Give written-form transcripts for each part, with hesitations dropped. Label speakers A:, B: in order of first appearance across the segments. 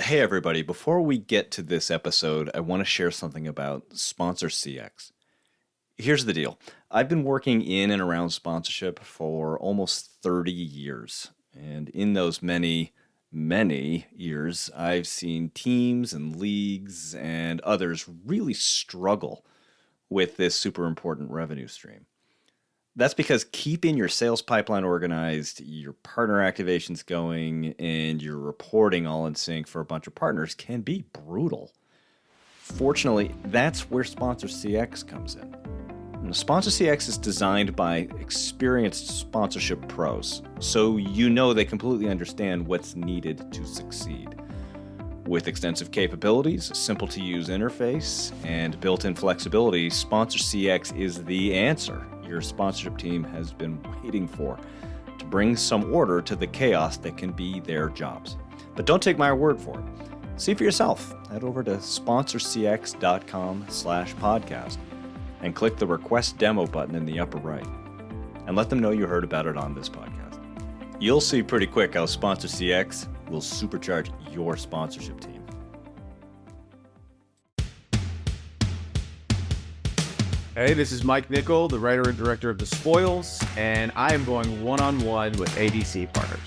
A: Hey, everybody. Before we get to this episode, I want to share something about Sponsor CX. Here's the deal. I've been working in and around sponsorship for almost 30 years. And in those many years, I've seen teams and leagues and others really struggle with this super important revenue stream. That's because keeping your sales pipeline organized, your partner activations going, and your reporting all in sync for a bunch of partners can be brutal. Fortunately, that's where Sponsor CX comes in. And Sponsor CX is designed by experienced sponsorship pros, so you know they completely understand what's needed to succeed. With extensive capabilities, a simple to use interface, and built-in flexibility, Sponsor CX is the answer your sponsorship team has been waiting for to bring some order to the chaos that can be their jobs. But don't take my word for it. See for yourself. Head over to sponsorcx.com/podcast and click the request demo button in the upper right and let them know you heard about it on this podcast. You'll see pretty quick how Sponsor CX will supercharge your sponsorship team.
B: Hey, this is Mike Nicoll, the writer and director of The Spoils, and I am going one-on-one with ADC partners.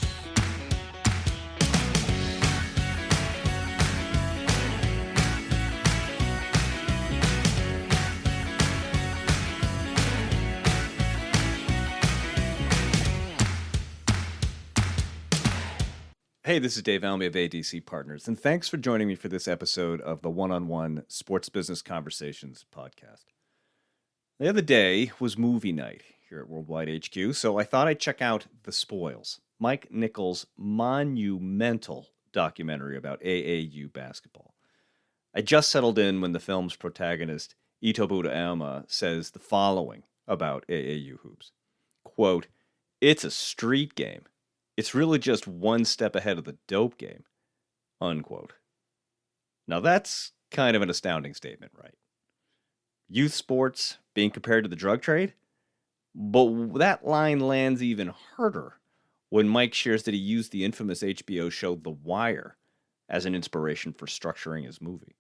A: Hey, this is Dave Almy of ADC Partners, and thanks for joining me for this episode of the One-on-One Sports Business Conversations podcast. The other day was movie night here at Worldwide HQ, so I thought I'd check out The Spoils, Mike Nicoll's monumental documentary about AAU basketball. I just settled in when the film's protagonist, Ito Budayama, says the following about AAU hoops. Quote, "It's a street game. It's really just one step ahead of the dope game." Unquote. Now that's kind of an astounding statement, right? Youth sports being compared to the drug trade? But that line lands even harder when Mike shares that he used the infamous HBO show The Wire as an inspiration for structuring his movie.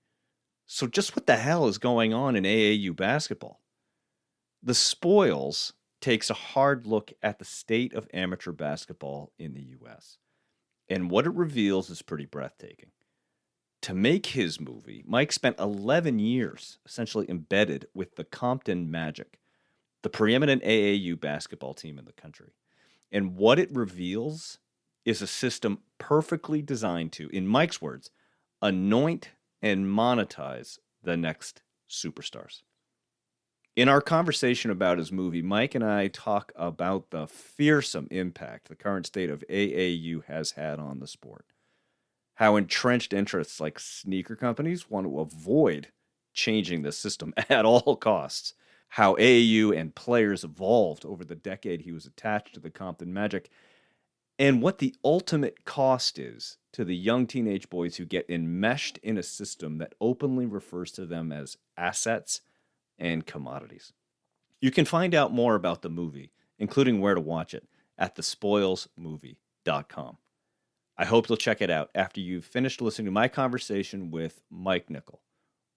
A: So just what the hell is going on in AAU basketball? The Spoils takes a hard look at the state of amateur basketball in the U.S. And what it reveals is pretty breathtaking. To make his movie, Mike spent 11 years essentially embedded with the Compton Magic, the preeminent AAU basketball team in the country. And what it reveals is a system perfectly designed to, in Mike's words, anoint and monetize the next superstars. In our conversation about his movie, Mike and I talk about the fearsome impact the current state of AAU has had on the sport. How entrenched interests like sneaker companies want to avoid changing the system at all costs. How AAU and players evolved over the decade he was attached to the Compton Magic. And what the ultimate cost is to the young teenage boys who get enmeshed in a system that openly refers to them as assets and commodities. You can find out more about the movie, including where to watch it, at thespoilsmovie.com. I hope you'll check it out after you've finished listening to my conversation with Mike Nicoll,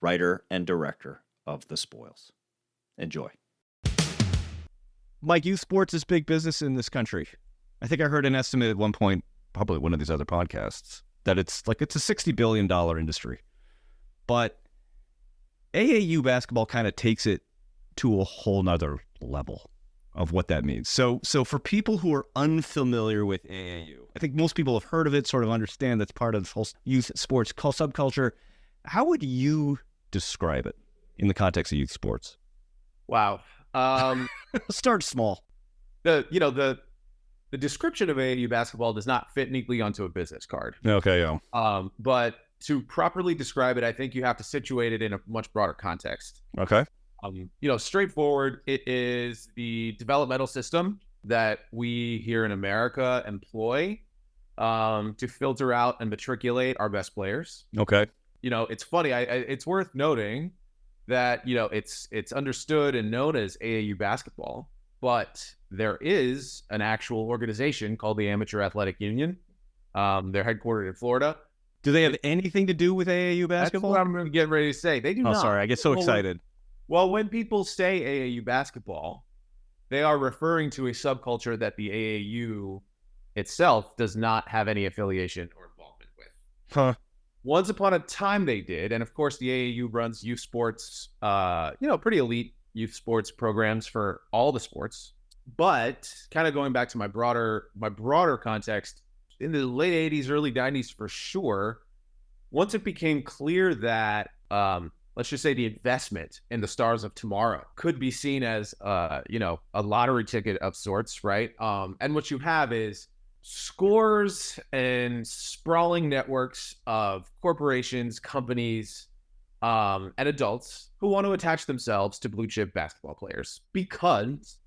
A: writer and director of The Spoils. Enjoy. Mike, youth sports is big business in this country. I think I heard an estimate at one point, probably one of these other podcasts, that it's a $60 billion industry. But AAU basketball kind of takes it to a whole nother level of what that means. So for people who are unfamiliar with AAU, I think most people have heard of it, sort of understand that's part of this whole youth sports subculture. How would you describe it in the context of youth sports?
B: Wow.
A: Start small.
B: The description of AAU basketball does not fit neatly onto a business card.
A: Okay, yeah.
B: But to properly describe it, I think you have to situate it in a much broader context.
A: Okay.
B: Straightforward, it is the developmental system that we here in America employ to filter out and matriculate our best players.
A: Okay.
B: It's funny. It's worth noting that, it's understood and known as AAU basketball, but there is an actual organization called the Amateur Athletic Union. They're headquartered in Florida.
A: Do they have anything to do with AAU
B: That's
A: basketball?
B: what I'm going to get ready to say. They do
A: Oh,
B: not.
A: sorry. I get so excited.
B: Well, when people say AAU basketball, they are referring to a subculture that the AAU itself does not have any affiliation or involvement with.
A: Huh.
B: Once upon a time they did, and of course the AAU runs youth sports, pretty elite youth sports programs for all the sports. But kind of going back to my broader context, in the late 80s, early 90s for sure, once it became clear that let's just say the investment in the stars of tomorrow could be seen as a lottery ticket of sorts, right? And what you have is scores and sprawling networks of corporations, companies, and adults who want to attach themselves to blue chip basketball players because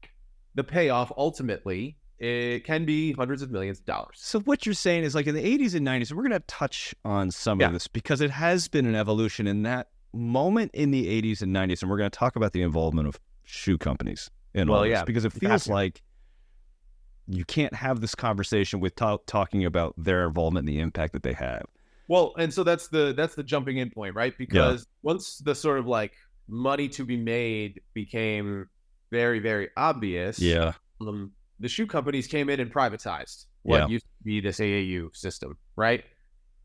B: the payoff ultimately it can be hundreds of millions of dollars.
A: So what you're saying is like in the 80s and 90s, we're going to touch on some of this because it has been an evolution in that moment in the 80s and 90s. And we're going to talk about the involvement of shoe companies in all this because it feels like you can't have this conversation with talking about their involvement and the impact that they have.
B: Well, and so that's the jumping in point, right? Because once the sort of like money to be made became very, very obvious, the shoe companies came in and privatized what used to be this AAU system, right?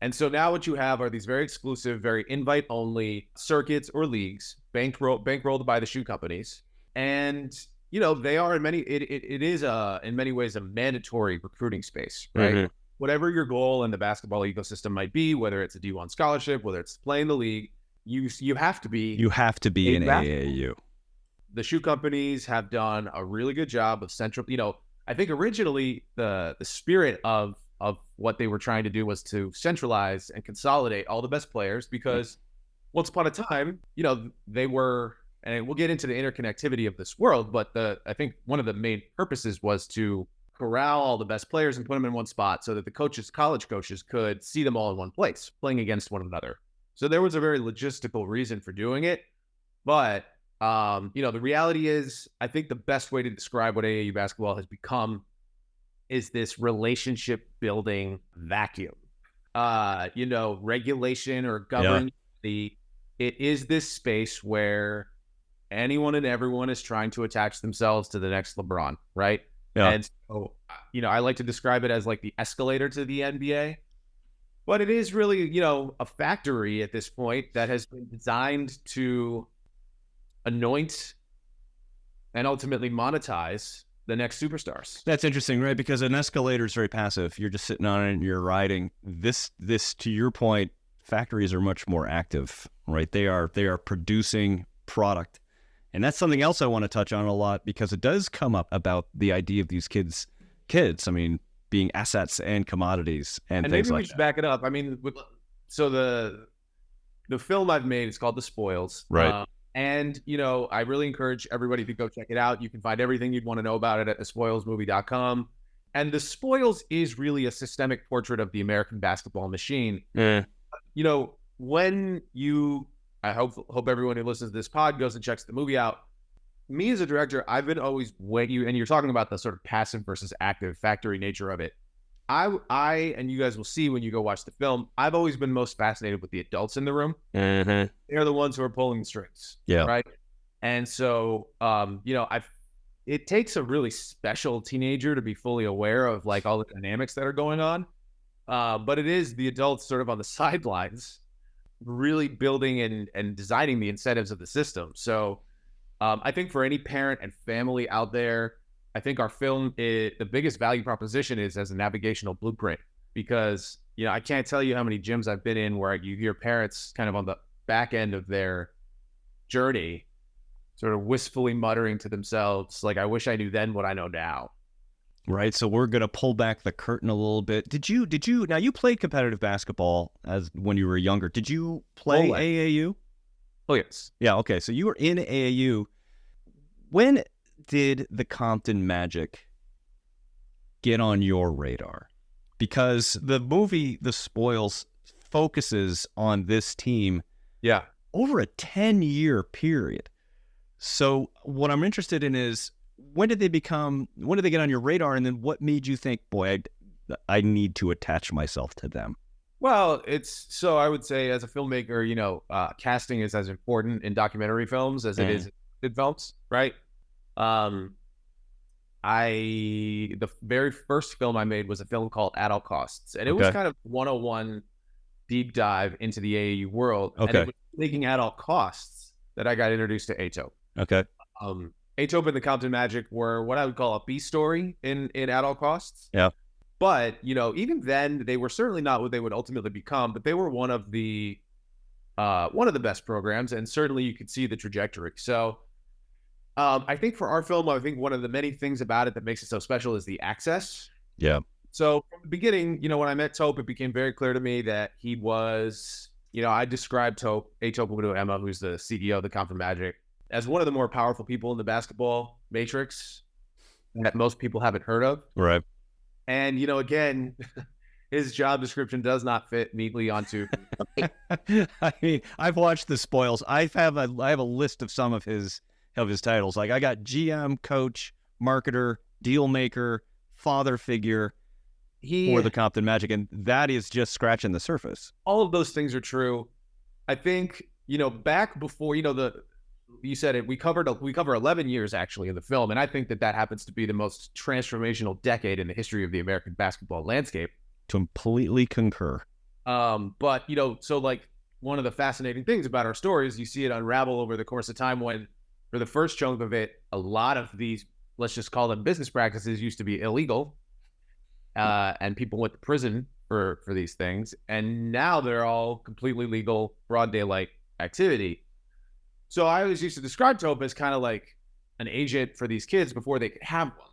B: And so now what you have are these very exclusive, very invite-only circuits or leagues bankrolled by the shoe companies. And, they are it is in many ways a mandatory recruiting space, right? Mm-hmm. Whatever your goal in the basketball ecosystem might be, whether it's a D1 scholarship, whether it's playing the league, you have to be
A: in AAU.
B: The shoe companies have done a really good job of I think originally the spirit of what they were trying to do was to centralize and consolidate all the best players because once upon a time, they were, and we'll get into the interconnectivity of this world, but I think one of the main purposes was to corral all the best players and put them in one spot so that the college coaches could see them all in one place, playing against one another. So there was a very logistical reason for doing it, but the reality is, I think the best way to describe what AAU basketball has become is this relationship building vacuum. Regulation or governance. It is this space where anyone and everyone is trying to attach themselves to the next LeBron, right? Yeah. And so, I like to describe it as like the escalator to the NBA. But it is really, a factory at this point that has been designed to anoint and ultimately monetize the next superstars.
A: That's interesting, right? Because an escalator is very passive. You're just sitting on it and you're riding. This, to your point, factories are much more active, right? They are producing product. And that's something else I want to touch on a lot because it does come up about the idea of these kids, I mean, being assets and commodities and things like that. And maybe we should
B: back it up. I mean, so the film I've made is called The Spoils.
A: Right.
B: And, I really encourage everybody to go check it out. You can find everything you'd want to know about it at thespoilsmovie.com. And The Spoils is really a systemic portrait of the American basketball machine. I hope everyone who listens to this pod goes and checks the movie out. Me as a director, I've been always and you're talking about the sort of passive versus active factory nature of it. I and you guys will see when you go watch the film, I've always been most fascinated with the adults in the room. Mm-hmm. They're the ones who are pulling the strings.
A: Yeah.
B: Right. And so, it takes a really special teenager to be fully aware of like all the dynamics that are going on. But it is the adults sort of on the sidelines really building and designing the incentives of the system. So I think for any parent and family out there, I think our film, the biggest value proposition is as a navigational blueprint because, I can't tell you how many gyms I've been in where you hear parents kind of on the back end of their journey, sort of wistfully muttering to themselves, like, I wish I knew then what I know now.
A: Right. So we're going to pull back the curtain a little bit. Now you played competitive basketball when you were younger. Did you play AAU?
B: Oh, yes.
A: Yeah. Okay. So you were in AAU. When did the Compton Magic get on your radar? Because the movie, The Spoils, focuses on this team over a 10-year period. So what I'm interested in is, when did they get on your radar? And then what made you think, boy, I need to attach myself to them?
B: Well, I would say as a filmmaker, casting is as important in documentary films as it is in films, right? Um, the very first film I made was a film called At All Costs, and it was
A: Okay.
B: kind of 101 deep dive into the AAU world, and it
A: Okay.
B: was making At All Costs that I got introduced to Ato.
A: Okay.
B: Ato and the Compton Magic were what I would call a B story in At All Costs.
A: Yeah.
B: But, even then, they were certainly not what they would ultimately become, but they were one of the best programs, and certainly you could see the trajectory. So I think for our film, I think one of the many things about it that makes it so special is the access.
A: Yeah.
B: So from the beginning, when I met Tope, it became very clear to me that he was, I described Tope Emma, who's the CEO of the Compton Magic, as one of the more powerful people in the basketball matrix that most people haven't heard of.
A: Right.
B: And, again, his job description does not fit neatly onto.
A: I mean, I've watched the spoils. I have a list of some of his titles. Like I got GM, coach, marketer, deal maker, father figure for the Compton Magic, and that is just scratching the surface.
B: All of those things are true. I think, back before, you said it, we cover 11 years actually in the film, and I think that happens to be the most transformational decade in the history of the American basketball landscape.
A: Completely concur.
B: But so like one of the fascinating things about our story is you see it unravel over the course of time when, for the first chunk of it, a lot of these, let's just call them business practices, used to be illegal, and people went to prison for these things, and now they're all completely legal, broad daylight activity. So I always used to describe Tope as kind of like an agent for these kids before they could have one.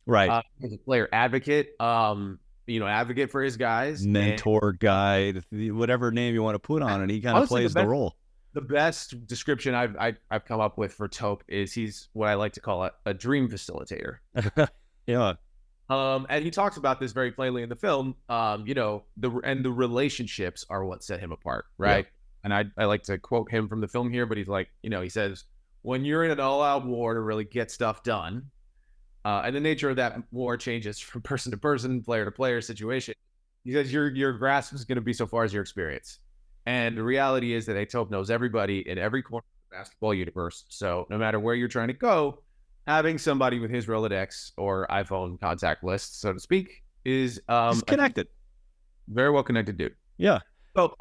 A: Right.
B: As a player advocate, advocate for his guys.
A: Mentor, guide, whatever name you want to put on it. He kind of plays the role.
B: The best description I've come up with for Tope is he's what I like to call a dream facilitator.
A: Yeah.
B: And he talks about this very plainly in the film. The relationships are what set him apart, right? Yeah. And I like to quote him from the film here, but he's like, he says, when you're in an all-out war to really get stuff done, and the nature of that war changes from person to person, player to player situation, he says your grasp is going to be so far as your experience. And the reality is that Tope knows everybody in every corner of the basketball universe. So no matter where you're trying to go, having somebody with his Rolodex or iPhone contact list, so to speak, is
A: connected.
B: Very well connected dude.
A: Yeah.
B: So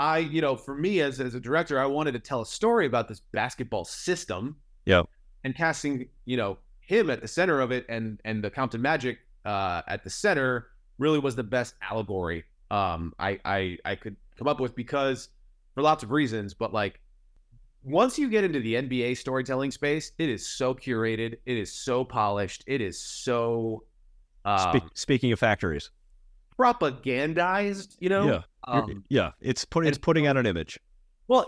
B: for me as a director, I wanted to tell a story about this basketball system.
A: Yeah.
B: And casting, him at the center of it and the Compton Magic at the center really was the best allegory I could come up with, because for lots of reasons, but like once you get into the NBA storytelling space, it is so curated, it is so polished, it is so
A: speaking of factories,
B: propagandized,
A: Yeah. It's putting out an image.
B: Well,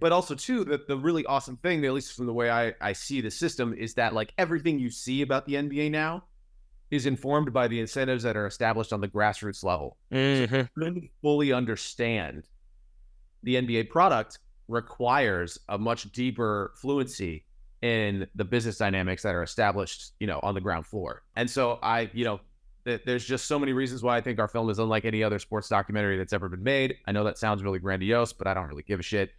B: but also too, the really awesome thing, at least from the way I see the system, is that like everything you see about the NBA now is informed by the incentives that are established on the grassroots level.
A: Mm-hmm.
B: So to really fully understand the NBA product requires a much deeper fluency in the business dynamics that are established, on the ground floor. And so there's just so many reasons why I think our film is unlike any other sports documentary that's ever been made. I know that sounds really grandiose, but I don't really give a shit.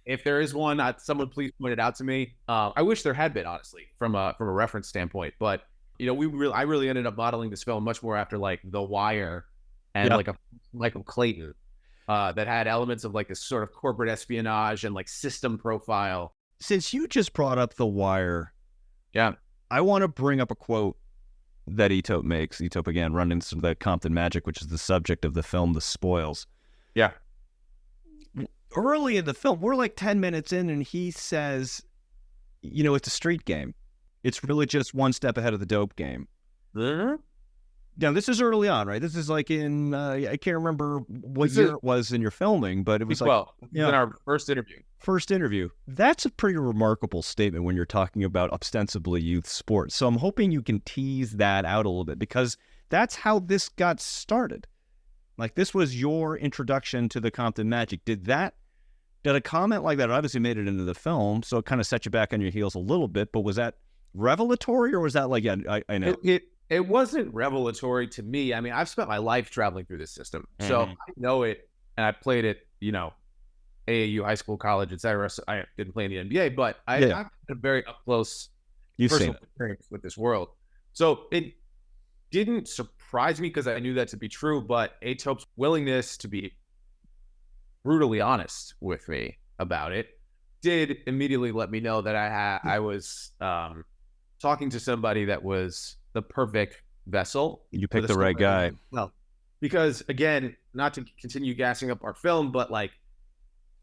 B: If there is one, someone please point it out to me. I wish there had been, honestly, from a reference standpoint. But I really ended up modeling this film much more after like The Wire and like a Michael Clayton that had elements of like this sort of corporate espionage and like system profile.
A: Since you just brought up The Wire,
B: yeah,
A: I want to bring up a quote that Tope makes. Tope, again, running into the Compton Magic, which is the subject of the film, The Spoils.
B: Yeah.
A: Early in the film, we're like 10 minutes in, and he says, it's a street game. It's really just one step ahead of the dope game. Now, this is early on, right? This is like in, I can't remember what year it was in your filming, but it was in
B: our first interview.
A: First interview. That's a pretty remarkable statement when you're talking about ostensibly youth sports. So I'm hoping you can tease that out a little bit, because that's how this got started. Like, this was your introduction to the Compton Magic. Did a comment like that obviously made it into the film, so it kind of set you back on your heels a little bit, but was that revelatory, or was that like, I know?
B: It wasn't revelatory to me. I mean, I've spent my life traveling through this system, so I know it and I played at, AAU, high school, college, etc. So I didn't play in the NBA, but I've
A: Yeah.
B: had a very up close
A: You've seen
B: personal
A: it.
B: experience with this world. So it didn't surprise me because I knew that to be true, but Atope's willingness to be brutally honest with me about it did immediately let me know that I was talking to somebody that was the perfect vessel
A: You
B: for
A: picked
B: the
A: the right
B: story.
A: guy.
B: Well, because again, not to continue gassing up our film, but like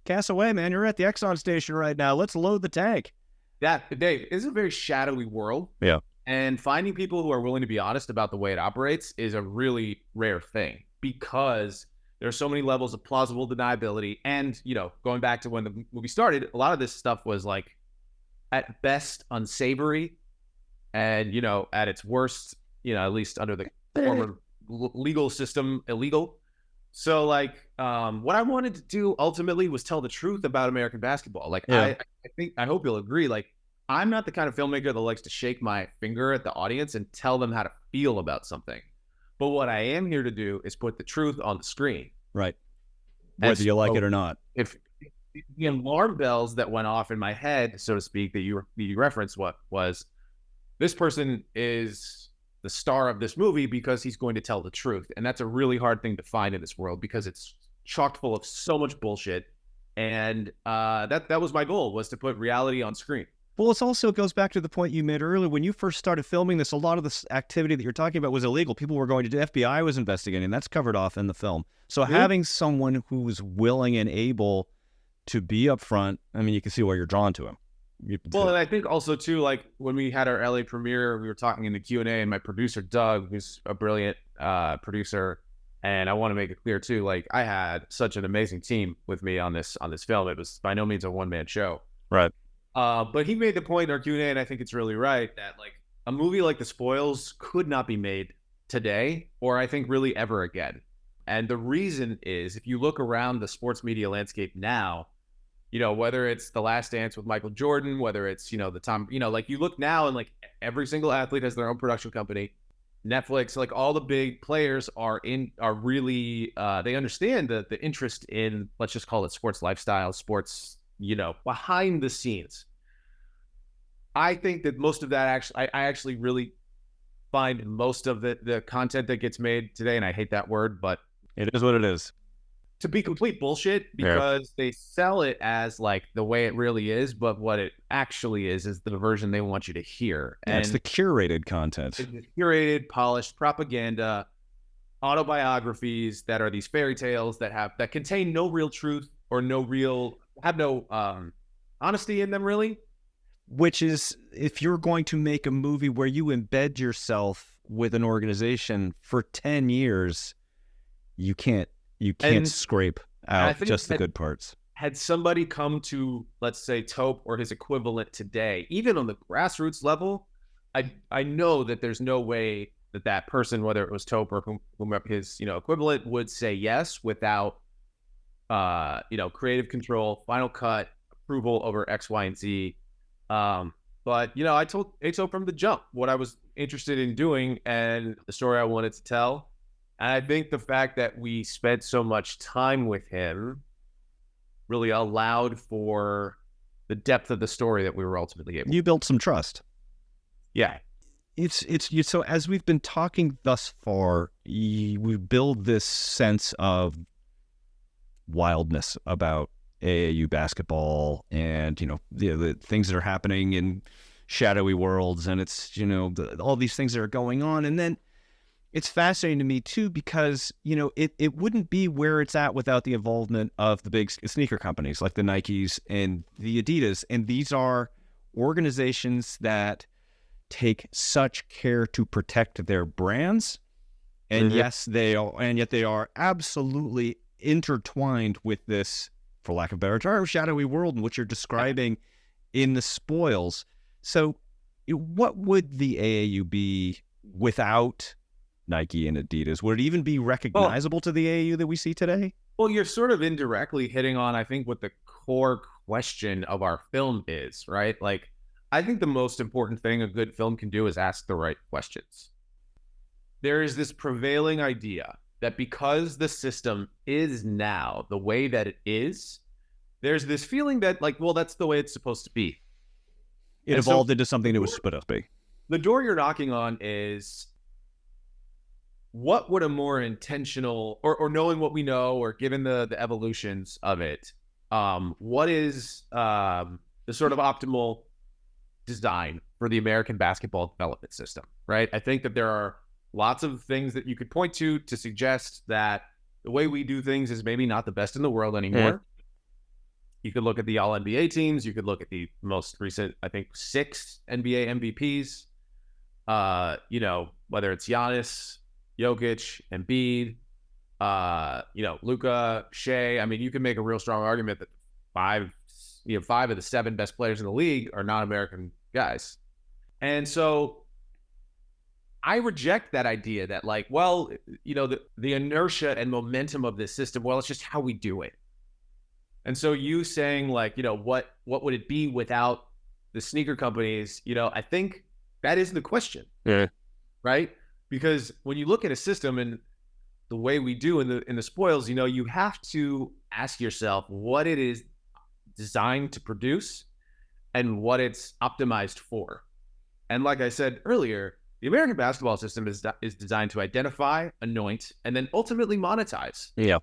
A: Cast away, man. You're at the Exxon station right now. Let's load the tank.
B: that, Dave, is a very shadowy world.
A: Yeah.
B: And finding people who are willing to be honest about the way it operates is a really rare thing because there's so many levels of plausible deniability. And, going back to when the movie started, a lot of this stuff was like at best unsavory and, at its worst, at least under the former legal system, illegal. So like what I wanted to do ultimately was tell the truth about American basketball. Like
A: Yeah.
B: I hope you'll agree. Like I'm not the kind of filmmaker that likes to shake my finger at the audience and tell them how to feel about something. But what I am here to do is put the truth on the screen.
A: Right.
B: And
A: Whether you like
B: so
A: it or not.
B: if the alarm bells that went off in my head, so to speak, that you referenced, what was this person is the star of this movie because he's going to tell the truth. And that's a really hard thing to find in this world because it's chock full of so much bullshit. And that was my goal, was to put reality on screen.
A: Well, it goes back to the point you made earlier. When you first started filming this, a lot of this activity that you're talking about was illegal. People were going to do, FBI was investigating. That's covered off in the film. So having someone who's willing and able to be upfront, I mean, you can see why you're drawn to him.
B: Well, and I think also too, like when we had our LA premiere, we were talking in the Q&A, and my producer Doug, who's a brilliant producer, and I want to make it clear too, like I had such an amazing team with me on this film. It was by no means a one-man show,
A: Right.
B: but he made the point in our Q&A, and I think it's really right, that like a movie like The Spoils could not be made today, or I think really ever again. And the reason is, if you look around the sports media landscape now, whether it's The Last Dance with Michael Jordan, whether it's, the Tom, like you look now and like every single athlete has their own production company, Netflix, like all the big players are really, they understand the interest in, let's just call it sports lifestyle, sports, behind the scenes. I think that most of that I actually really find most of the content that gets made today, and I hate that word, but
A: It is what it is.
B: to be complete bullshit because they sell it as like the way it really is, but what it actually is the version they want you to hear.
A: Yeah,
B: and
A: it's the curated content.
B: it's curated, polished propaganda, autobiographies that are these fairy tales that contain no real truth or have no honesty in them, really.
A: Which is, if you're going to make a movie where you embed yourself with an organization for 10 years, you can't scrape out just the good parts.
B: Had somebody come to, let's say, Tope or his equivalent today, even on the grassroots level, I know that there's no way that person, whether it was Tope or whomever his equivalent, would say yes without creative control, final cut, approval over X, Y, and Z. But I told Tope from the jump what I was interested in doing and the story I wanted to tell. And I think the fact that we spent so much time with him really allowed for the depth of the story that we were ultimately able.
A: You built some trust.
B: Yeah.
A: So as we've been talking thus far, we build this sense of wildness about AAU basketball and, the things that are happening in shadowy worlds, and it's, all these things that are going on. And then it's fascinating to me too, because, it wouldn't be where it's at without the involvement of the big sneaker companies like the Nikes and the Adidas. And these are organizations that take such care to protect their brands. And yes, yet they are absolutely intertwined with this, for lack of a better term, shadowy world in which you're describing in The Spoils. So what would the AAU be without Nike and Adidas? Would it even be recognizable to the AAU that we see today?
B: Well, you're sort of indirectly hitting on, I think, what the core question of our film is, right? Like, I think the most important thing a good film can do is ask the right questions. There is this prevailing idea that because the system is now the way that it is, there's this feeling that like, well, that's the way it's supposed to be.
A: It evolved into something it was supposed to be.
B: The door you're knocking on is, what would a more intentional, or knowing what we know, or given the evolutions of it, what is the sort of optimal design for the American basketball development system, right? I think that there are lots of things that you could point to suggest that the way we do things is maybe not the best in the world anymore. You could look at the all-NBA teams. You could look at the most recent, I think, 6 NBA MVPs. Whether it's Giannis, Jokic, Embiid, Luka, Shea. I mean, you can make a real strong argument that 5 of the 7 best players in the league are non-American guys. And so I reject that idea that like, well, the inertia and momentum of this system, well, it's just how we do it. And so you saying like, what would it be without the sneaker companies? I think that is the question.
A: Yeah.
B: Right? Because when you look at a system and the way we do in the spoils, you have to ask yourself what it is designed to produce and what it's optimized for. And like I said earlier, the American basketball system is designed to identify, anoint, and then ultimately monetize.
A: Yeah.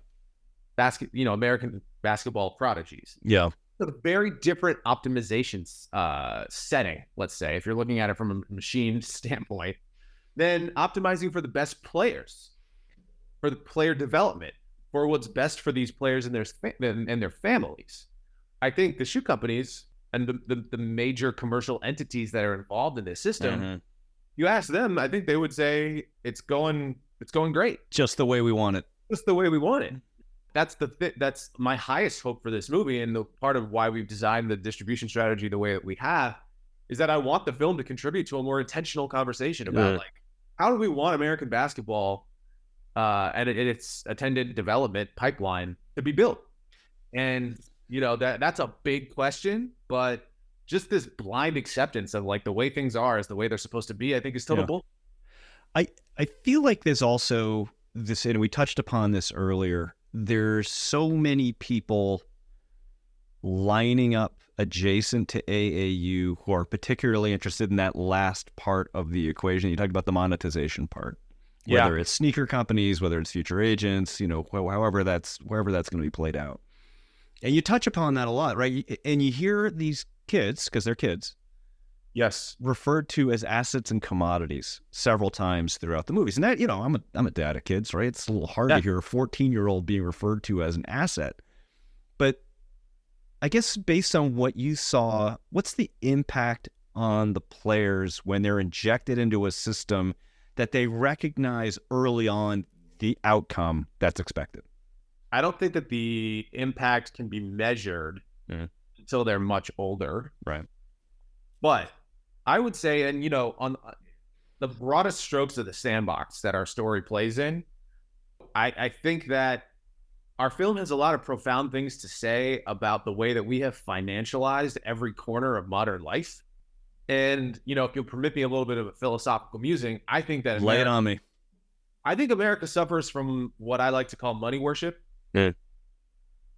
B: American basketball prodigies.
A: Yeah.
B: So a very different optimization setting, let's say, if you're looking at it from a machine standpoint, than optimizing for the best players, for the player development, for what's best for these players and their families. I think the shoe companies and the major commercial entities that are involved in this system, you ask them, I think they would say it's going great.
A: Just the way we want it.
B: Just the way we want it. That's my highest hope for this movie, and the part of why we've designed the distribution strategy the way that we have is that I want the film to contribute to a more intentional conversation about like, how do we want American basketball and its attendant development pipeline to be built? And that's a big question, but just this blind acceptance of like the way things are is the way they're supposed to be, I think is still the bull.
A: I feel like there's also this, and we touched upon this earlier, there's so many people lining up adjacent to AAU who are particularly interested in that last part of the equation. You talked about the monetization part, whether it's sneaker companies, whether it's future agents, however that's going to be played out. And you touch upon that a lot, right? And you hear these kids, because they're kids,
B: yes,
A: referred to as assets and commodities several times throughout the movies. And that, I'm a dad of kids, right? It's a little hard to hear a 14-year-old being referred to as an asset. But I guess based on what you saw, what's the impact on the players when they're injected into a system that they recognize early on the outcome that's expected?
B: I don't think that the impact can be measured until they're much older.
A: Right.
B: But I would say, and on the broadest strokes of the sandbox that our story plays in, I think that our film has a lot of profound things to say about the way that we have financialized every corner of modern life. And, if you'll permit me a little bit of a philosophical musing, I think that
A: lay it on me.
B: I think America suffers from what I like to call money worship.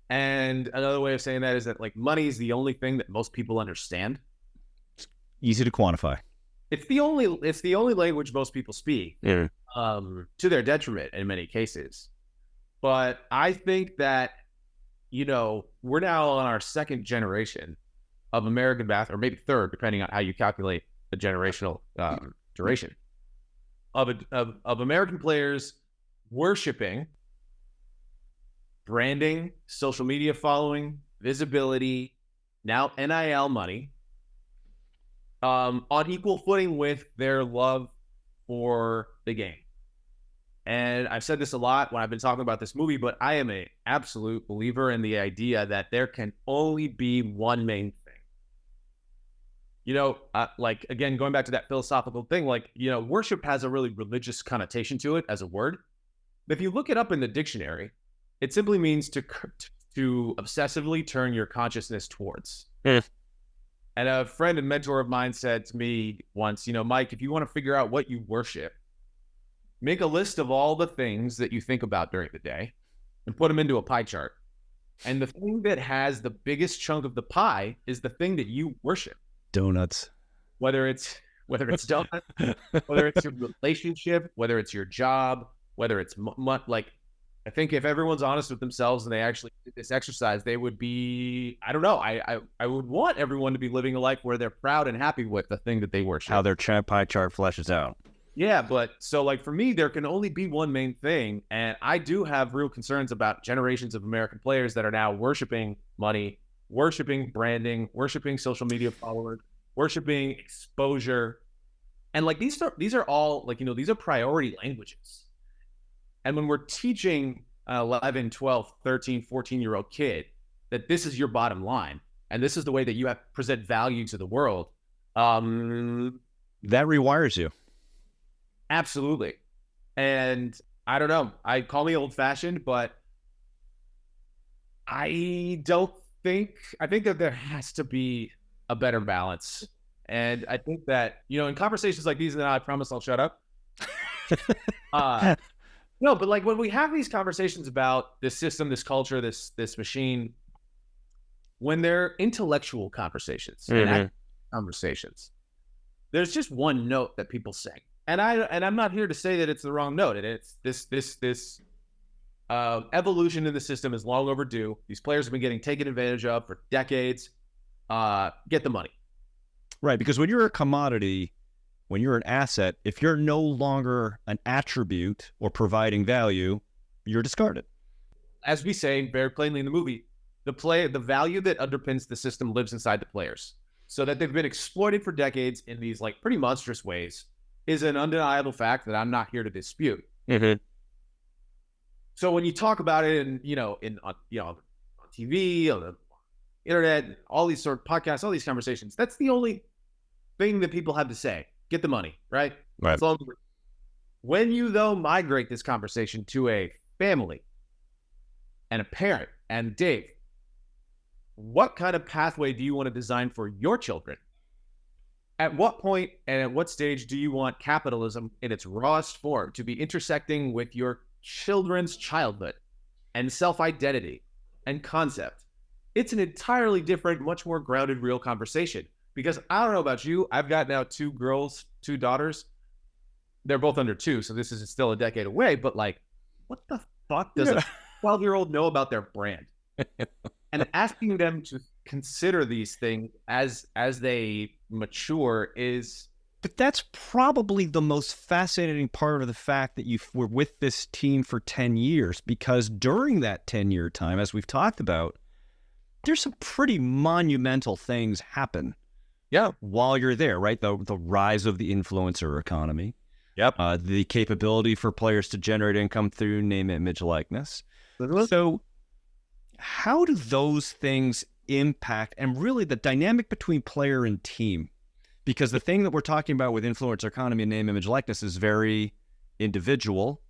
B: And another way of saying that is that like money is the only thing that most people understand.
A: It's easy to quantify.
B: It's the only language most people speak, to their detriment in many cases. But I think that, we're now on our second generation of American or maybe third, depending on how you calculate the generational duration of American players worshiping branding, social media following, visibility, now NIL money, on equal footing with their love for the game. And I've said this a lot when I've been talking about this movie, but I am an absolute believer in the idea that there can only be one main thing. Like, again, going back to that philosophical thing, like, worship has a really religious connotation to it as a word. But if you look it up in the dictionary, it simply means to obsessively turn your consciousness towards. And a friend and mentor of mine said to me once, Mike, if you want to figure out what you worship, make a list of all the things that you think about during the day and put them into a pie chart. And the thing that has the biggest chunk of the pie is the thing that you worship.
A: Donuts.
B: Whether it's donuts, whether it's your relationship, whether it's your job, whether it's like, I think if everyone's honest with themselves and they actually did this exercise, they would be, I don't know, I would want everyone to be living a life where they're proud and happy with the thing that they worship.
A: How their pie chart fleshes out.
B: Yeah, but so like for me, there can only be one main thing. And I do have real concerns about generations of American players that are now worshiping money, worshiping branding, worshiping social media followers, worshiping exposure. And like these are all like, these are priority languages. And when we're teaching an 11, 12, 13, 14-year-old kid that this is your bottom line and this is the way that you have to present value to the world,
A: that rewires you.
B: Absolutely. And I don't know, I call me old-fashioned, but I think that there has to be a better balance. And I think that, in conversations like these, and I promise I'll shut up. No, but like when we have these conversations about this system, this culture, this machine, when they're intellectual conversations and conversations, there's just one note that people sing. And I'm not here to say that it's the wrong note. It's this evolution in the system is long overdue. These players have been getting taken advantage of for decades. Get the money.
A: Right, because when you're a commodity, when you're an asset, if you're no longer an attribute or providing value, you're discarded.
B: As we say very plainly in the movie, the value that underpins the system lives inside the players. So that they've been exploited for decades in these like pretty monstrous ways is an undeniable fact that I'm not here to dispute.
A: Mm-hmm.
B: So when you talk about it, on TV, on the internet, all these sort of podcasts, all these conversations, that's the only thing that people have to say. Get the money, right?
A: Right.
B: So when you, though, migrate this conversation to a family and a parent and Dave, what kind of pathway do you want to design for your children? At what point and at what stage do you want capitalism in its rawest form to be intersecting with your children's childhood and self-identity and concept? It's an entirely different, much more grounded, real conversation. Because I don't know about you, I've got now 2 daughters. They're both under 2, so this is still a decade away. But like, what the fuck does a 12-year-old know about their brand? And asking them to consider these things as they mature is...
A: But that's probably the most fascinating part of the fact that you were with this team for 10 years, because during that 10-year time, as we've talked about, there's some pretty monumental things happen.
B: Yeah,
A: while you're there, right? The rise of the influencer economy.
B: Yep.
A: The capability for players to generate income through name, image, likeness. So how do those things impact, and really the dynamic between player and team? Because the thing that we're talking about with influencer economy and name, image, likeness is very individual.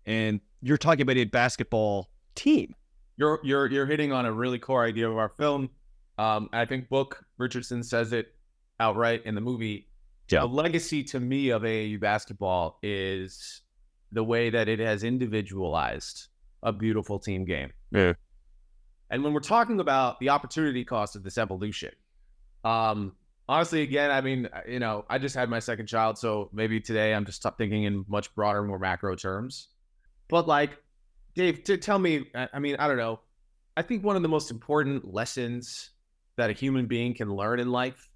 A: And you're talking about a basketball team.
B: You're hitting on a really core idea of our film. I think Book Richardson says it outright in the movie.
A: Yeah.
B: The legacy to me of AAU basketball is the way that it has individualized a beautiful team game.
A: Yeah.
B: And when we're talking about the opportunity cost of this evolution, honestly, again, I mean, I just had my second child, so maybe today I'm just thinking in much broader, more macro terms. But like, Dave, tell me, I mean, I don't know. I think one of the most important lessons that a human being can learn in life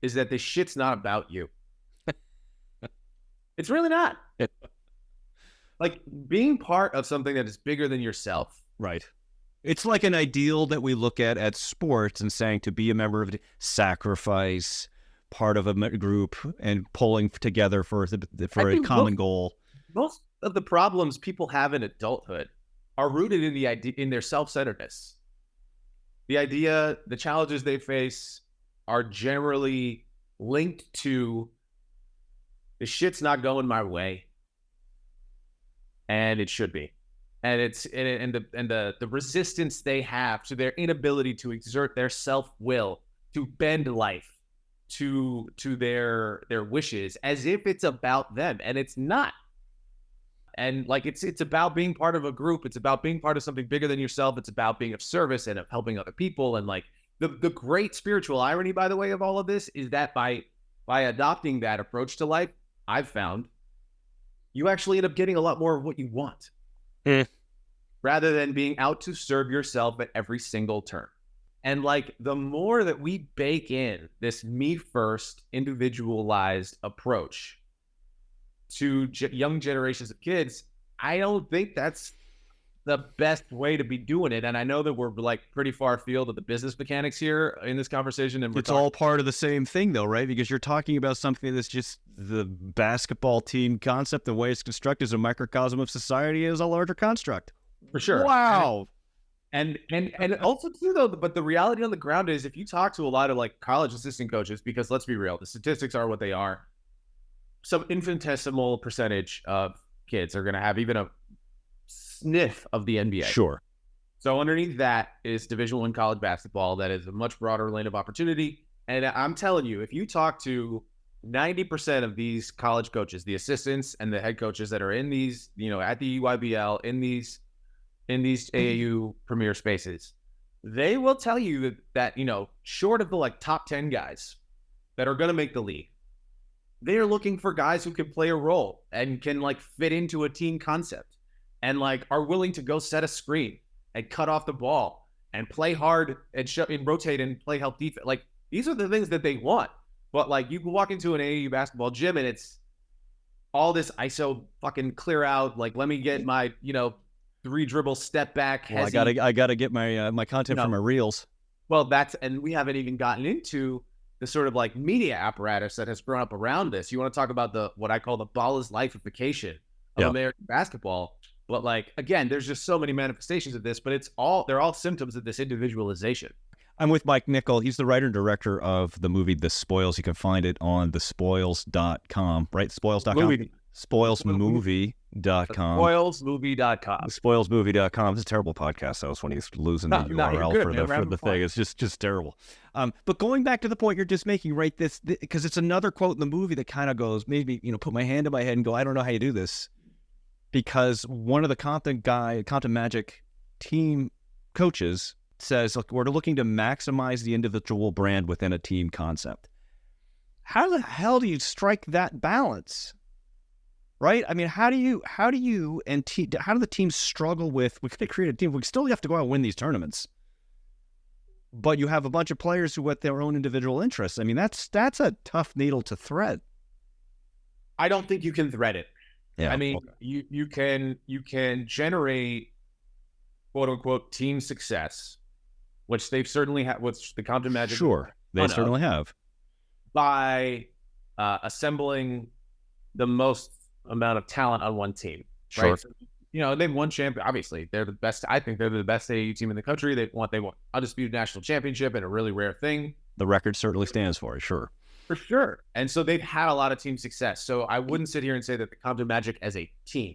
B: is that this shit's not about you. It's really not. Like being part of something that is bigger than yourself.
A: Right. It's like an ideal that we look at sports and saying to be a member of sacrifice, part of a group, and pulling together for a common goal.
B: Most of the problems people have in adulthood are rooted in the idea, in their self-centeredness. The challenges they face are generally linked to the shit's not going my way, and it should be, and the resistance they have to their inability to exert their self-will to bend life to their wishes as if it's about them, and it's not. And like it's about being part of a group. It's about being part of something bigger than yourself. It's about being of service and of helping other people. And like the great spiritual irony, by the way, of all of this is that by adopting that approach to life, I've found you actually end up getting a lot more of what you want, rather than being out to serve yourself at every single turn. And like the more that we bake in this me first, individualized approach to young generations of kids, I don't think that's the best way to be doing it. And I know that we're like pretty far afield of the business mechanics here in this conversation. And
A: it's all part of the same thing though, right? Because you're talking about something that's just the basketball team concept. The way it's constructed is a microcosm of society as a larger construct.
B: For sure.
A: Wow.
B: And also too though, but the reality on the ground is if you talk to a lot of like college assistant coaches, because let's be real, the statistics are what they are. Some infinitesimal percentage of kids are going to have even a sniff of the NBA.
A: Sure.
B: So underneath that is Division I college basketball. That is a much broader lane of opportunity. And I'm telling you, if you talk to 90% of these college coaches, the assistants and the head coaches that are in these, at the UIBL, in these AAU premier spaces, they will tell you that short of the like top 10 guys that are going to make the league, they are looking for guys who can play a role and can like fit into a team concept and like are willing to go set a screen and cut off the ball and play hard and rotate and play help defense. Like these are the things that they want. But like you can walk into an AAU basketball gym and it's all this ISO fucking clear out. Like, let me get my, 3 dribble step back.
A: Well, I gotta get my my content from my reels.
B: Well, and we haven't even gotten into the sort of like media apparatus that has grown up around this. You want to talk about what I call the ball is lifeification of American basketball. But like, again, there's just so many manifestations of this, but they're all symptoms of this individualization.
A: I'm with Mike Nicoll. He's the writer and director of the movie The Spoils. You can find it on thespoils.com, right? Spoils.com? Spoilsmovie.com.
B: Spoilsmovie.com.
A: Spoilsmovie.com. It's a terrible podcast. That was when he's losing the URL for the thing. It's just terrible. But going back to the point you're just making, right? This because it's another quote in the movie that kind of goes, maybe put my hand in my head and go, I don't know how you do this, because one of the Compton Magic team coaches says, look, we're looking to maximize the individual brand within a team concept. How the hell do you strike that balance? Right? I mean, how do the teams struggle with, we could create a team, we still have to go out and win these tournaments, but you have a bunch of players who have their own individual interests. I mean, that's a tough needle to thread.
B: I don't think you can thread it.
A: Yeah.
B: I mean, okay. you can generate quote unquote team success, which they've certainly had, which the Compton Magic.
A: Sure. They certainly have.
B: By assembling the most amount of talent on one team.
A: Sure.
B: Right? So, they've won champion. Obviously, they're the best. I think they're the best AAU team in the country. They want undisputed national championship and a really rare thing.
A: The record certainly stands for it. Sure.
B: For sure. And so they've had a lot of team success. So I wouldn't sit here and say that the Compton Magic as a team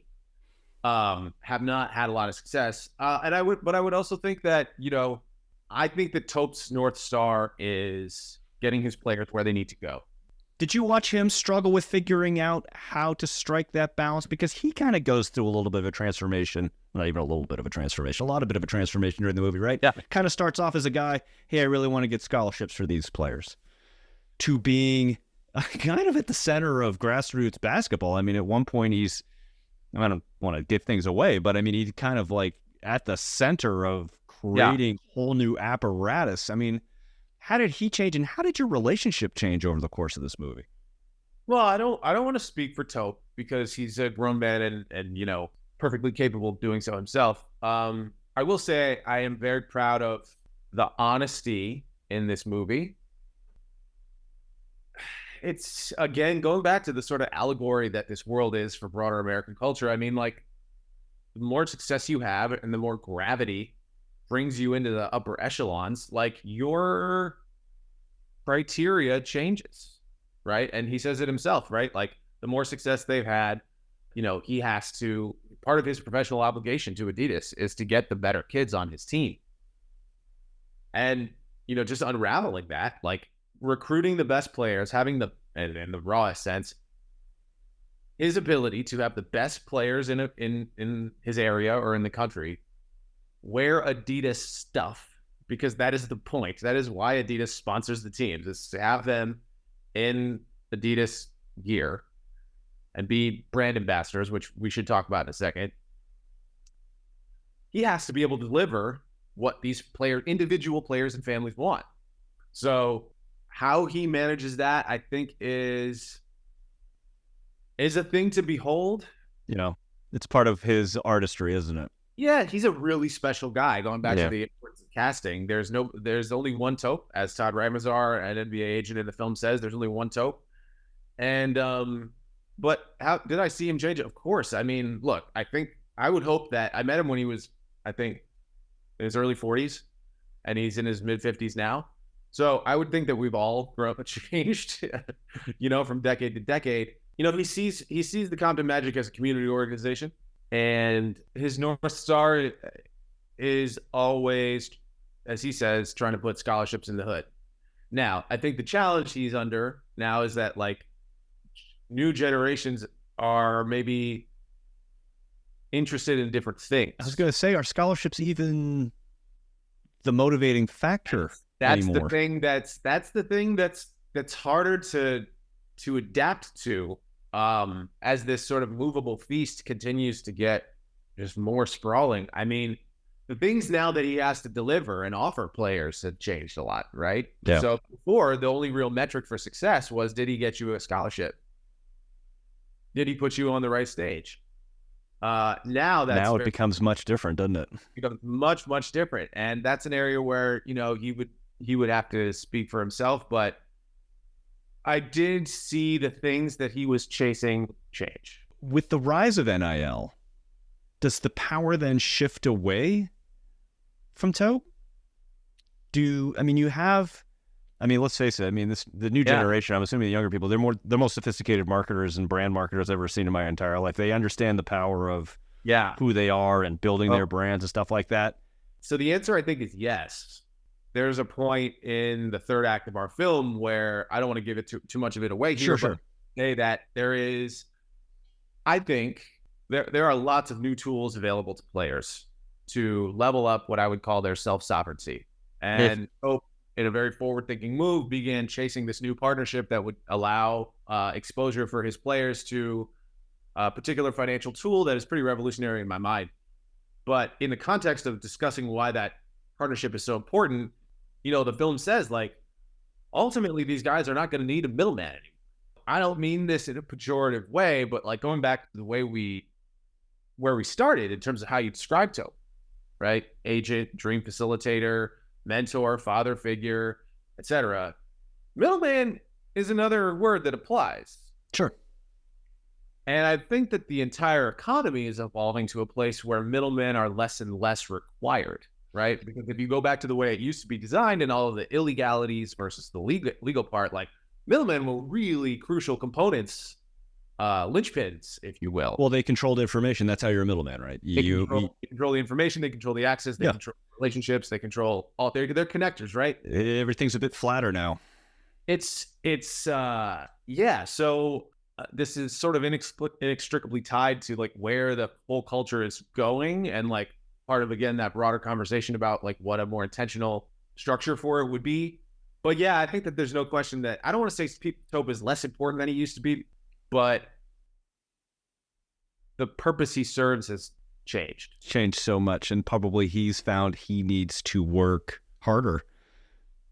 B: have not had a lot of success. But I would also think that, I think that Tope's North Star is getting his players where they need to go.
A: Did you watch him struggle with figuring out how to strike that balance? Because he kind of goes through a little bit of a transformation, not even a little bit of a transformation, a bit of a transformation during the movie, right?
B: Yeah.
A: Kind of starts off as a guy, hey, I really want to get scholarships for these players, to being kind of at the center of grassroots basketball. I mean, at one point I don't want to give things away, but I mean, he's kind of like at the center of creating whole new apparatus. I mean, how did he change, and how did your relationship change over the course of this movie?
B: Well, I don't want to speak for Tope because he's a grown man and perfectly capable of doing so himself. I will say I am very proud of the honesty in this movie. It's, again, going back to the sort of allegory that this world is for broader American culture. I mean, like, the more success you have and the more gravity brings you into the upper echelons, like, your criteria changes, right? And he says it himself, right? Like, the more success they've had, he has to, part of his professional obligation to Adidas is to get the better kids on his team. And, just unraveling that, like, recruiting the best players, having the, in the rawest sense, his ability to have the best players in his area or in the country wear Adidas stuff, because that is the point. That is why Adidas sponsors the teams, is to have them in Adidas gear and be brand ambassadors, which we should talk about in a second. He has to be able to deliver what these individual players and families want. So how he manages that, I think, is a thing to behold.
C: It's part of his artistry, isn't it?
B: Yeah, he's a really special guy. Going back to the importance of casting, there's only one taupe, as Todd Ramazar, an NBA agent in the film, says. There's only one taupe. And but how did I see him change it? Of course. I mean, look, I think I would hope that I met him when he was, I think, in his early 40s, and he's in his mid 50s now. So I would think that we've all grown up and changed, from decade to decade. He sees the Compton Magic as a community organization, and his North Star is always, as he says, trying to put scholarships in the hood. Now, I think the challenge he's under now is that, like, new generations are maybe interested in different things.
C: I was going to say, are scholarships even the motivating factor anymore?
B: That's the thing that's harder to adapt to, as this sort of movable feast continues to get just more sprawling. I mean, the things now that he has to deliver and offer players have changed a lot, right?
C: Yeah.
B: So before, the only real metric for success was, did he get you a scholarship? Did he put you on the right stage? Now it
C: becomes much different, doesn't it?
B: It becomes much, much different. And that's an area where, he would have to speak for himself, but I did see the things that he was chasing change.
C: With the rise of NIL, does the power then shift away from Toe? Let's face it. The new generation, I'm assuming the younger people, they're the most sophisticated marketers and brand marketers I've ever seen in my entire life. They understand the power of who they are and building their brands and stuff like that.
B: So the answer, I think, is yes. There's a point in the third act of our film where I don't want to give it too much of it away here,
C: Sure.
B: But say that there is, I think, there are lots of new tools available to players to level up what I would call their self-sovereignty. And Hope, in a very forward-thinking move, began chasing this new partnership that would allow exposure for his players to a particular financial tool that is pretty revolutionary in my mind. But in the context of discussing why that partnership is so important, the film says, like, ultimately these guys are not going to need a middleman anymore. I don't mean this in a pejorative way, but, like, going back to the way where we started in terms of how you describe Toe, right? Agent, dream facilitator, mentor, father figure, etc. Middleman is another word that applies.
C: Sure.
B: And I think that the entire economy is evolving to a place where middlemen are less and less required, right? Because if you go back to the way it used to be designed and all of the illegalities versus the legal part, like, middlemen were really crucial components, linchpins, if you will.
C: Well, they control the information. That's how you're a middleman, right?
B: They control the information. They control the access. They control relationships. They control all. They're connectors, right?
C: Everything's a bit flatter now.
B: So this is sort of inextricably tied to, like, where the whole culture is going, and, like, part of, again, that broader conversation about, like, what a more intentional structure for it would be. But yeah, I think that there's no question that, I don't want to say Tope is less important than he used to be, but the purpose he serves has changed
C: so much, and probably he's found he needs to work harder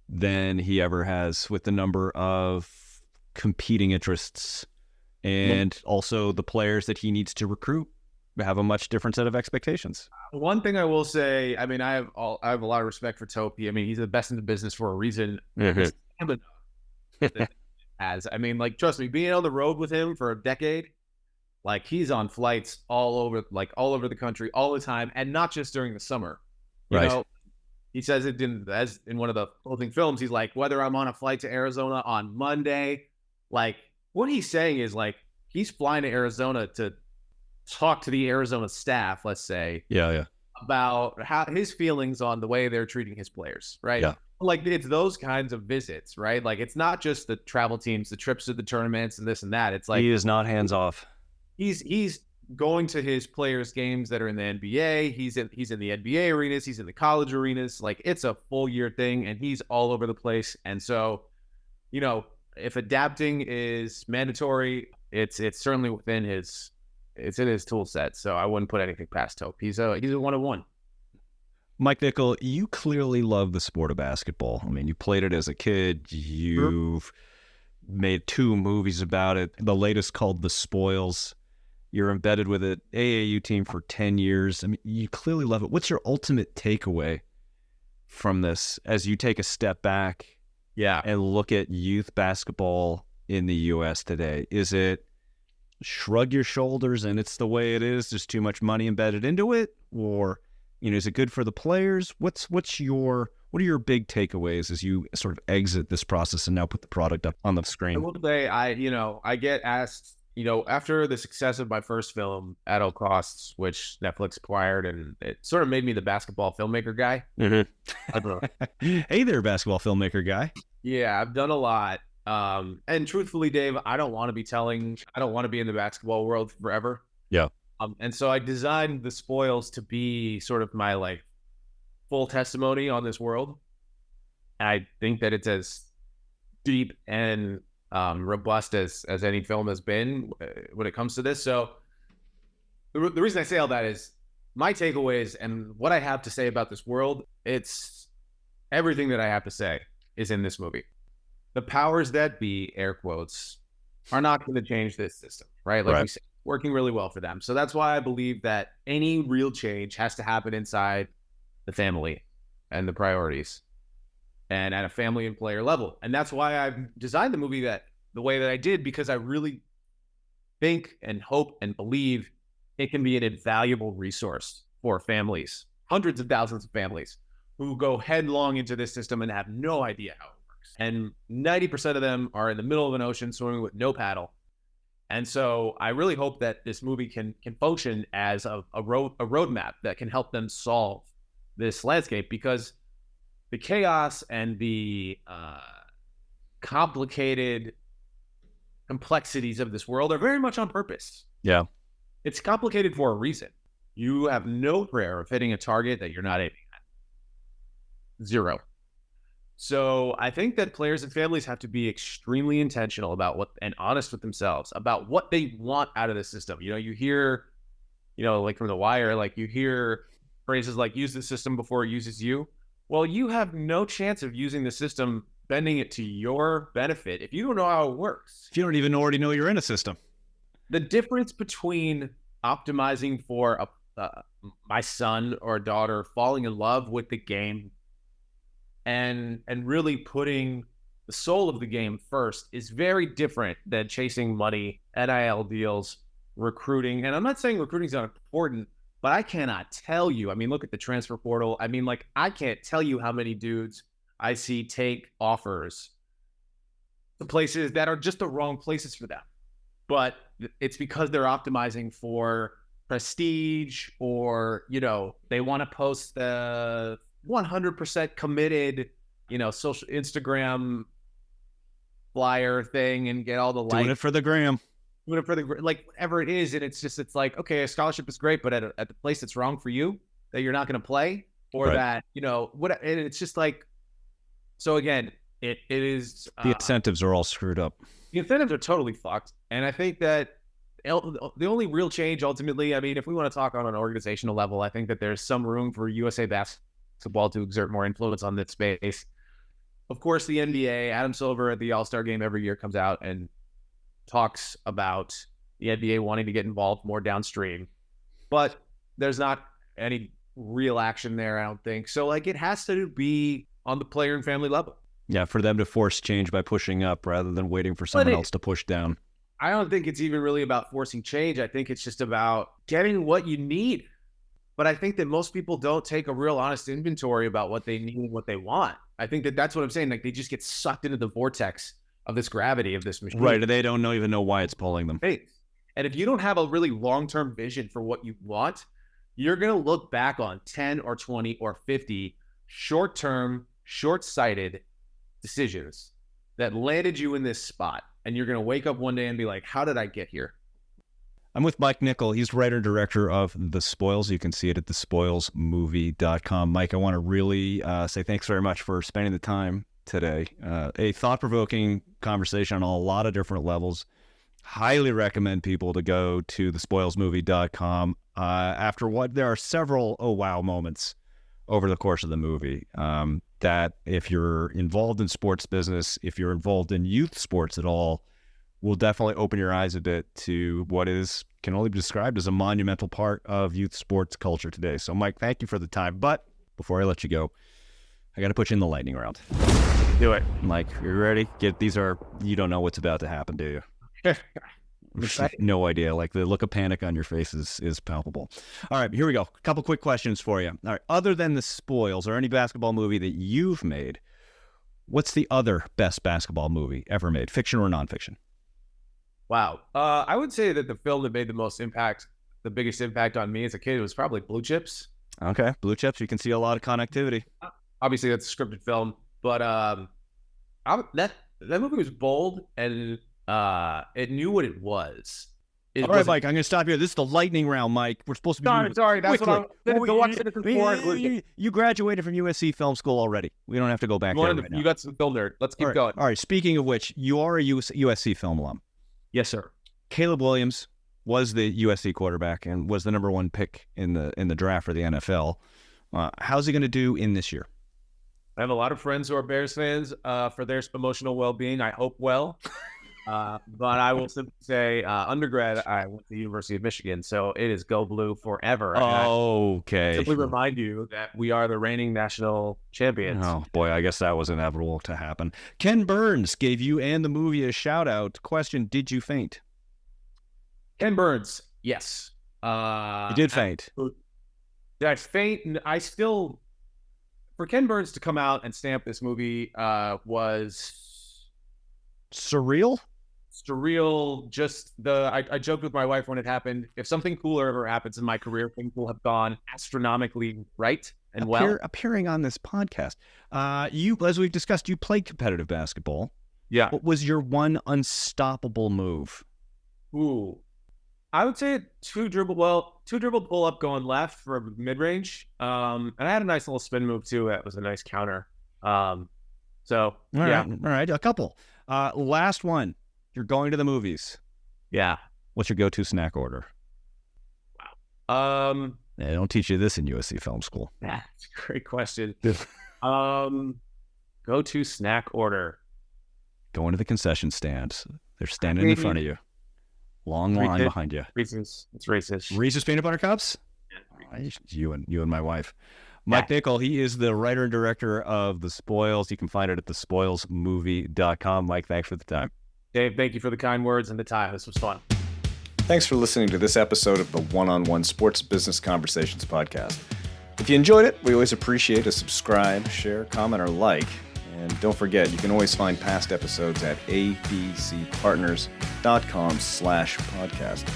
C: than he ever has with the number of competing interests, and also the players that he needs to recruit have a much different set of expectations.
B: One thing I will say, I mean, I have a lot of respect for Tope. I mean, he's the best in the business for a reason. Like, trust me, being on the road with him for a decade, like, he's on flights all over the country all the time, and not just during the summer. You know, he says it as in one of the closing films. He's like, whether I'm on a flight to Arizona on Monday, like, what he's saying is, like, he's flying to Arizona to talk to the Arizona staff, let's say, about how his feelings on the way they're treating his players, right?
C: Yeah.
B: Like it's those kinds of visits, right? Like it's not just the travel teams, the trips to the tournaments and this and that. It's like
C: He is not hands off.
B: he's going to his players' games that are in the NBA. He's in the NBA arenas. He's in the college arenas. Like it's a full year thing, and he's all over the place. And so, you know, if adapting is mandatory, it's certainly within his tool set. So I wouldn't put anything past Hope. He's a 1-on-1.
C: Mike Nicoll, you clearly love the sport of basketball. I mean, you played it as a kid. You've made 2 movies about it. The latest called The Spoils. You're embedded with an AAU team for 10 years. I mean, you clearly love it. What's your ultimate takeaway from this as you take a step back and look at youth basketball in the U.S. today? Is it shrug your shoulders and it's the way it is, there's too much money embedded into it? Or, you know, is it good for the players? What are your big takeaways as you sort of exit this process and now put the product up on the screen?
B: I will say, I get asked, after the success of my first film, At All Costs, which Netflix acquired, and it sort of made me the basketball filmmaker guy.
C: Mm-hmm.
B: I don't know.
C: Hey there, basketball filmmaker guy.
B: Yeah, I've done a lot. And truthfully, Dave, I don't want to be in the basketball world forever.
C: Yeah.
B: And so I designed The Spoils to be sort of my like full testimony on this world. I think that it's as deep and robust as any film has been when it comes to this. So the reason I say all that is my takeaways and what I have to say about this world. It's everything that I have to say is in this movie. The powers that be, air quotes, are not going to change this system, right? Like we said, working really well for them. So that's why I believe that any real change has to happen inside the family and the priorities and at a family and player level. And that's why I've designed the movie the way that I did, because I really think and hope and believe it can be an invaluable resource for families, hundreds of thousands of families who go headlong into this system and have no idea how it works. And 90% of them are in the middle of an ocean swimming with no paddle. And so I really hope that this movie can function as a roadmap that can help them solve this landscape, because the chaos and the complicated complexities of this world are very much on purpose.
C: Yeah.
B: It's complicated for a reason. You have no prayer of hitting a target that you're not aiming at. Zero. So I think that players and families have to be extremely intentional about and honest with themselves about what they want out of the system. You hear, like from The Wire, like you hear phrases like use the system before it uses you. Well, you have no chance of using the system, bending it to your benefit, if you don't know how it works.
C: If you don't even already know you're in a system.
B: The difference between optimizing for my son or daughter falling in love with the game and really putting the soul of the game first is very different than chasing money, NIL deals, recruiting. And I'm not saying recruiting is not important, but I cannot tell you. I mean, look at the transfer portal. I mean, like, I can't tell you how many dudes I see take offers to places that are just the wrong places for them. But it's because they're optimizing for prestige, or, they want to post the 100% committed, social Instagram flyer thing and get all the likes.
C: Doing it for the gram.
B: Doing it for like whatever it is. And it's like, okay, a scholarship is great, but at the place that's wrong for you, that you're not going to play, or that, what, and it's just like, so again, it is.
C: The incentives are all screwed up.
B: The incentives are totally fucked. And I think that the only real change ultimately, I mean, if we want to talk on an organizational level, I think that there's some room for USA basketball to exert more influence on this space. Of course, the NBA, Adam Silver at the All-Star game every year comes out and talks about the NBA wanting to get involved more downstream, but there's not any real action there, I don't think. So like, it has to be on the player and family level.
C: Yeah, for them to force change by pushing up rather than waiting for someone else to push down.
B: I don't think it's even really about forcing change. I think it's just about getting what you need. But I think that most people don't take a real honest inventory about what they need and what they want. I think that that's what I'm saying. Like, they just get sucked into the vortex of this gravity of this machine.
C: Right, and they don't even know why it's pulling them.
B: Hey, and if you don't have a really long-term vision for what you want, you're going to look back on 10 or 20 or 50 short-term, short-sighted decisions that landed you in this spot. And you're going to wake up one day and be like, how did I get here?
C: I'm with Mike Nicoll. He's writer and director of The Spoils. You can see it at thespoilsmovie.com. Mike, I want to really say thanks very much for spending the time today. A thought-provoking conversation on a lot of different levels. Highly recommend people to go to thespoilsmovie.com. After what there are several oh wow moments over the course of the movie that if you're involved in sports business, if you're involved in youth sports at all, will definitely open your eyes a bit to what can only be described as a monumental part of youth sports culture today. So, Mike, thank you for the time. But before I let you go, I got to put you in the lightning round.
B: Do it.
C: Mike, you ready? You don't know what's about to happen, do you? No idea. Like the look of panic on your face is palpable. All right, here we go. A couple quick questions for you. All right, other than The Spoils or any basketball movie that you've made, what's the other best basketball movie ever made, fiction or nonfiction?
B: Wow. I would say that the film that made the biggest impact on me as a kid was probably Blue Chips.
C: Okay, Blue Chips. You can see a lot of connectivity.
B: Obviously, that's a scripted film, but that movie was bold and it knew what it was.
C: All right, Mike, I'm going to stop you. This is the lightning round, Mike. We're supposed to be...
B: Sorry. That's what I'm...
C: You graduated from USC Film School already. We don't have to go back there right now.
B: You got some film nerd. Let's keep going.
C: All right, speaking of which, you are a USC film alum.
B: Yes, sir.
C: Caleb Williams was the USC quarterback and was the number one pick in the draft for the NFL. How's he going to do in this year?
B: I have a lot of friends who are Bears fans. For their emotional well-being, I hope well. But I will simply say, undergrad, I went to the University of Michigan, so it is go blue forever.
C: Okay.
B: Simply remind you that we are the reigning national champions.
C: Oh, boy, I guess that was inevitable to happen. Ken Burns gave you and the movie a shout-out. Question, did you faint?
B: Ken Burns, yes.
C: You did faint.
B: Did I faint? I still... For Ken Burns to come out and stamp this movie was...
C: Surreal?
B: Just I joked with my wife when it happened. If something cooler ever happens in my career, things will have gone astronomically right and
C: appearing on this podcast. You, as we've discussed, you played competitive basketball.
B: Yeah.
C: What was your one unstoppable move?
B: Ooh, I would say two dribble pull up going left for mid-range. And I had a nice little spin move too. That was a nice counter. All
C: right, a couple. Last one. You're going to the movies.
B: Yeah.
C: What's your go-to snack order?
B: Wow.
C: They don't teach you this in USC Film School.
B: That's a great question. Go-to snack order.
C: Going to the concession stands. They're standing in front of you. Long line behind you.
B: Reese's. It's Reese's.
C: Reese's peanut butter cups?
B: Yeah.
C: You and my wife. Mike Nicoll, he is the writer and director of The Spoils. You can find it at thespoilsmovie.com. Mike, thanks for the time.
B: Dave, thank you for the kind words and the time. This was fun.
A: Thanks for listening to this episode of the One-on-One Sports Business Conversations podcast. If you enjoyed it, we always appreciate a subscribe, share, comment, or like. And don't forget, you can always find past episodes at abcpartners.com/podcast.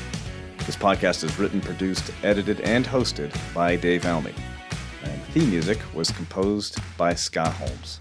A: This podcast is written, produced, edited, and hosted by Dave Almy. And theme music was composed by Scott Holmes.